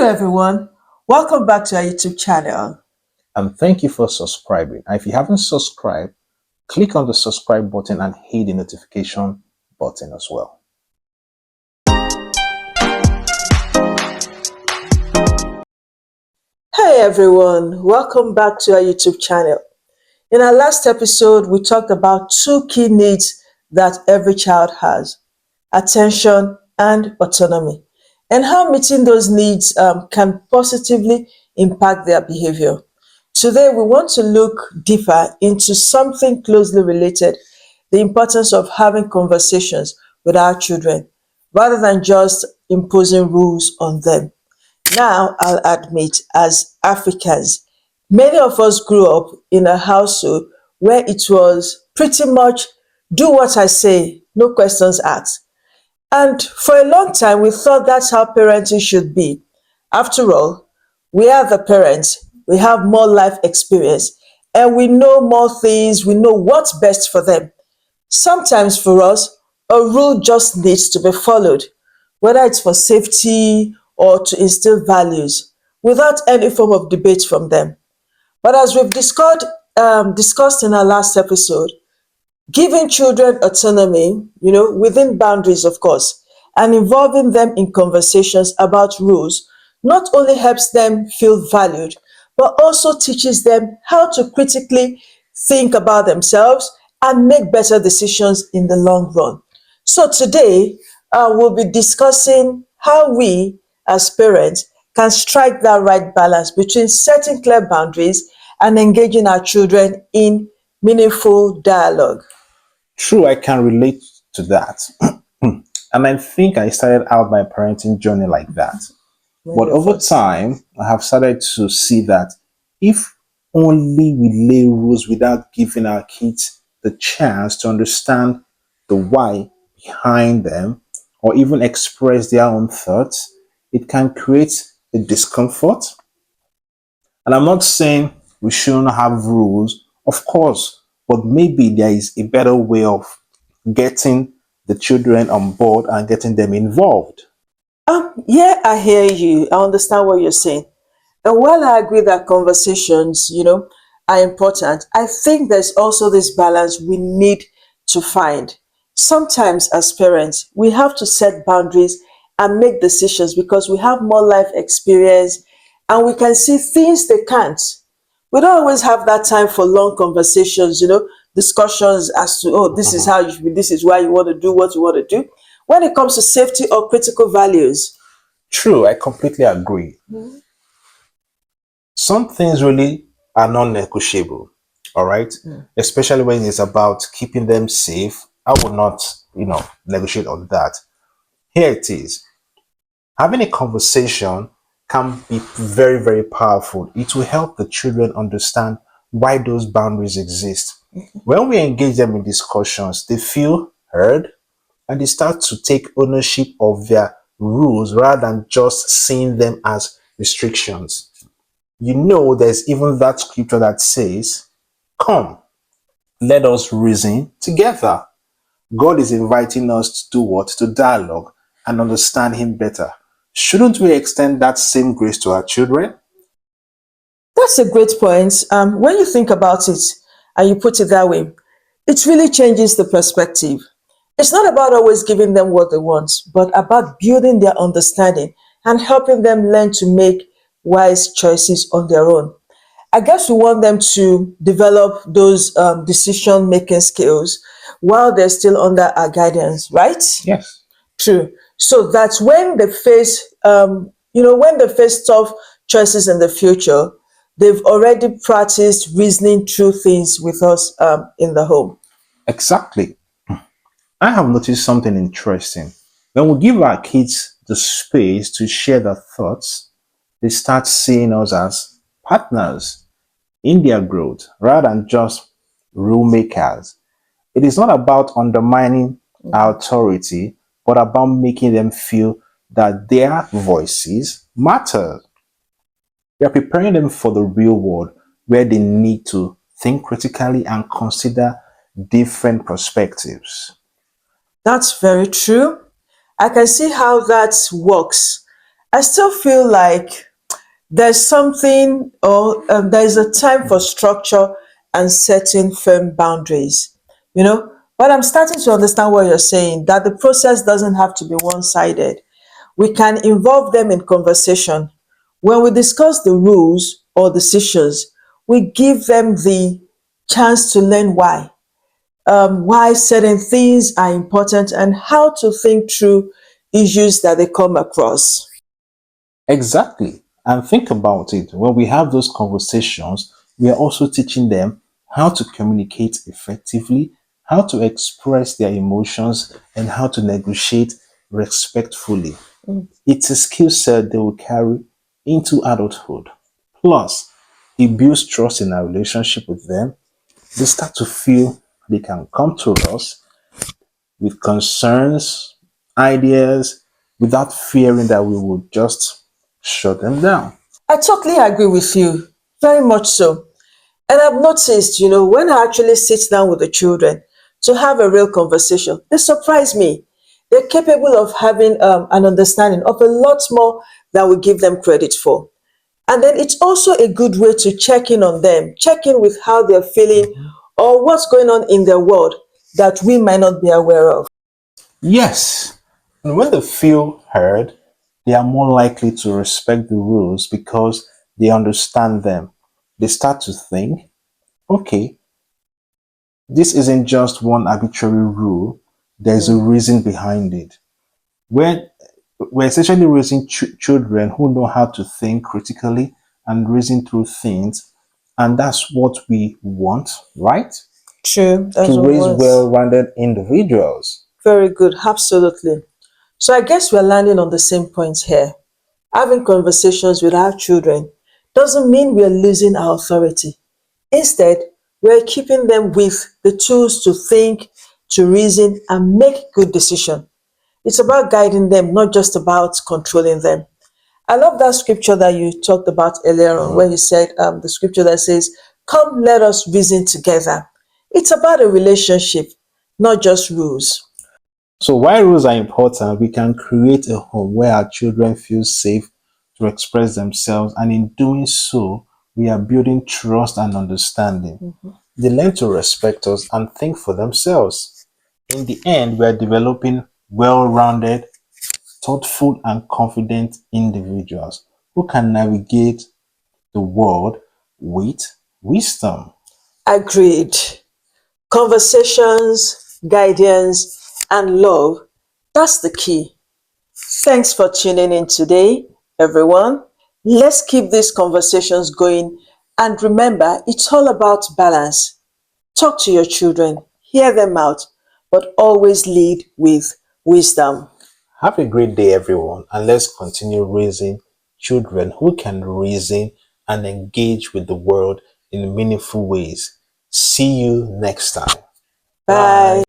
everyone. Welcome back to our YouTube channel. And thank you for subscribing. And if you haven't subscribed, click on the subscribe button and hit the notification button as well. Hey everyone, welcome back to our YouTube channel. In our last episode, we talked about two key needs that every child has: attention and autonomy, and how meeting those needs can positively impact their behavior. Today, we want to look deeper into something closely related: the importance of having conversations with our children rather than just imposing rules on them. Now, I'll admit, as Africans, many of us grew up in a household where it was pretty much do what I say, no questions asked. And for a long time, we thought that's how parenting should be. After all, we are the parents, we have more life experience, and we know more things, we know what's best for them. Sometimes for us, a rule just needs to be followed, whether it's for safety or to instill values, without any form of debate from them. But as we've discussed in our last episode, giving children autonomy, within boundaries, of course, and involving them in conversations about rules not only helps them feel valued, but also teaches them how to critically think about themselves and make better decisions in the long run. So today, we'll be discussing how we, as parents, can strike that right balance between setting clear boundaries and engaging our children in meaningful dialogue. True, I can relate to that. And I think I started out my parenting journey like that. But over time, I have started to see that if only we lay rules without giving our kids the chance to understand the why behind them or even express their own thoughts, it can create a discomfort. And I'm not saying we shouldn't have rules, of course, but maybe there is a better way of getting the children on board and getting them involved. Yeah, I hear you. I understand what you're saying. And while I agree that conversations, are important, I think there's also this balance we need to find. Sometimes as parents, we have to set boundaries and make decisions because we have more life experience and we can see things they can't. We don't always have that time for long conversations, discussions as to, oh, this is how you should be, this is why you want to do what you want to do. When it comes to safety or critical values. True, I completely agree. Some things really are non-negotiable, all right? Especially when it's about keeping them safe. I would not, negotiate on that. Here it is. Having a conversation can be very, very powerful. It will help the children understand why those boundaries exist. When we engage them in discussions, they feel heard and they start to take ownership of their rules rather than just seeing them as restrictions. There's even that scripture that says, "Come, let us reason together." God is inviting us to do what? To dialogue and understand Him better. Shouldn't we extend that same grace to our children? That's a great point. When you think about it and you put it that way, it really changes the perspective. It's not about always giving them what they want, but about building their understanding and helping them learn to make wise choices on their own. I guess we want them to develop those decision-making skills while they're still under our guidance, right? Yes. True. So that's when they face, when they face tough choices in the future, they've already practiced reasoning through things with us in the home. Exactly. I have noticed something interesting. When we give our kids the space to share their thoughts, they start seeing us as partners in their growth rather than just rule makers. It is not about undermining our authority, but about making them feel that their voices matter. We are preparing them for the real world where they need to think critically and consider different perspectives. That's very true. I can see how that works. I still feel like there's a time for structure and setting firm boundaries. But I'm starting to understand what you're saying, that the process doesn't have to be one-sided. We can involve them in conversation. When we discuss the rules or decisions, we give them the chance to learn why certain things are important and how to think through issues that they come across. Exactly. And think about it. When we have those conversations, we are also teaching them how to communicate effectively, how to express their emotions, and how to negotiate respectfully. It's a skill set they will carry into adulthood. Plus, it builds trust in our relationship with them. They start to feel they can come to us with concerns, ideas, without fearing that we would just shut them down. I totally agree with you, very much so. And I've noticed, when I actually sit down with the children to have a real conversation, they surprise me. They're capable of having an understanding of a lot more than we give them credit for. And then it's also a good way to check in on them, check in with how they're feeling or what's going on in their world that we might not be aware of. Yes, and when they feel heard, they are more likely to respect the rules because they understand them. They start to think, okay, this isn't just one arbitrary rule, there's a reason behind it. We're, we're essentially raising children who know how to think critically and reason through things, and that's what we want, right? True, that's To what it raise was. well rounded individuals. Very good, absolutely. So I guess we're landing on the same points here. Having conversations with our children doesn't mean we're losing our authority. Instead, we're keeping them with the tools to think, to reason, and make good decisions. It's about guiding them, not just about controlling them. I love that scripture that you talked about earlier on, where you said the scripture that says, "Come, let us reason together." It's about a relationship, not just rules. So, while rules are important, we can create a home where our children feel safe to express themselves, and in doing so, we are building trust and understanding. They learn to respect us and think for themselves. In the end, we are developing well rounded, thoughtful, and confident individuals who can navigate the world with wisdom. Agreed. Conversations, guidance, and love. That's the key. Thanks for tuning in today, everyone. Let's keep these conversations going. And remember, it's all about balance. Talk to your children, hear them out, but always lead with wisdom. Have a great day, everyone, and let's continue raising children who can reason and engage with the world in meaningful ways. See you next time. Bye. Bye.